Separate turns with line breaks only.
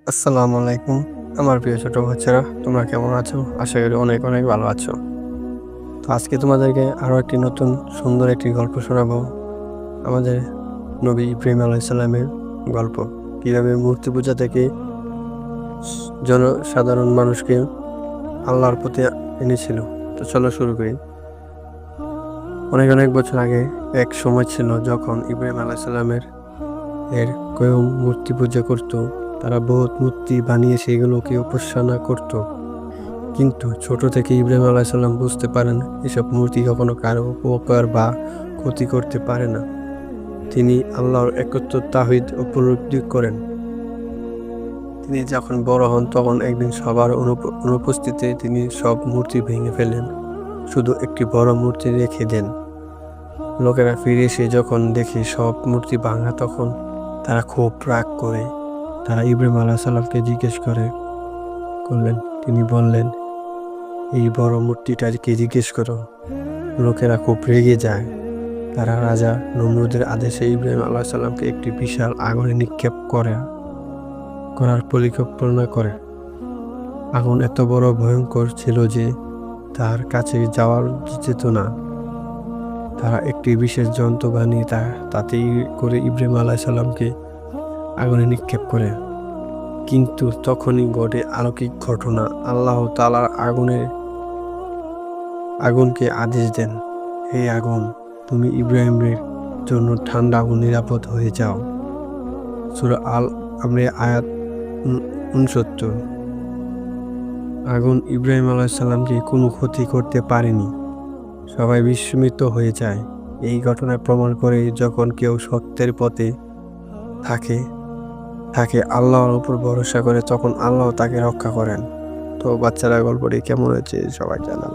আসসালামু আলাইকুম। আমার প্রিয় ছোট বাচ্চারা, তোমরা কেমন আছো? আশা করি অনেক, অনেক ভালো আছো। তো আজকে তোমাদেরকে আরো একটি নতুন সুন্দর একটি গল্প শোনাবো। আমাদের নবী ইব্রাহিম আলাইহিস সালামের গল্প। কিভাবে মূর্তি পূজা থেকে জনসাধারণ মানুষকে আল্লাহর প্রতি এনেছিল। তো চলো শুরু করি। অনেক, অনেক বছর আগে এক সময় ছিল যখন ইব্রাহিম আলাইহিস সালামের কেউ মূর্তি পূজা করত। তারা বহুত মূর্তি বানিয়ে সেগুলোকে উপাসনা করত। কিন্তু ছোট থেকে ইব্রাহিম আলাইহিস সালাম বুঝতে পারেন এসব মূর্তি কখনো কারো উপকার বা ক্ষতি করতে পারে না। তিনি আল্লাহর একত্ব তাওহীদ উপলব্ধি করেন। তিনি যখন বড় হন তখন একদিন সবার অনুপস্থিতিতে তিনি সব মূর্তি ভেঙে ফেলেন, শুধু একটি বড় মূর্তি রেখে দেন। লোকেরা ফিরে এসে যখন দেখে সব মূর্তি ভাঙা তখন তারা খুব রাগ করে। তারা ইব্রাহিম আলাইহিস সালামকে জিজ্ঞেস করলেন। তিনি বললেন, এই বড় মূর্তিটাকে জিজ্ঞেস করো। লোকেরা খুব রেগে যায়। তারা রাজা নমরুদের আদেশে ইব্রাহিম আলাইহিস সালামকে একটি বিশাল আগুনে নিক্ষেপ করার পরিকল্পনা করে। আগুন এত বড় ভয়ঙ্কর ছিল যে তার কাছে যাওয়া যেত না। তারা একটি বিশেষ যন্ত্র বানিয়ে তাতে করে ইব্রাহিম আলাইহিস সালামকে আগুনে নিক্ষেপ করে। কিন্তু তখনই ঘটে অলৌকিক ঘটনা। আল্লাহ তাআলা আগুনকে আদেশ দেন, হে আগুন, তুমি ইব্রাহিমের জন্য ঠান্ডা ও নিরাপদ হয়ে যাও। সূরা আল আমরে আয়াত 69। আগুন ইব্রাহিম আলাইহিস সালামকে কোনো ক্ষতি করতে পারেনি। সবাই বিস্মিত হয়ে যায়। এই ঘটনা প্রমাণ করে যখন কেউ সত্যের পথে থাকে আল্লাহর উপর ভরসা করে তখন আল্লাহ তাকে রক্ষা করেন। তো বাচ্চারা গল্পটি কেমন হয়েছে সবাই জানান।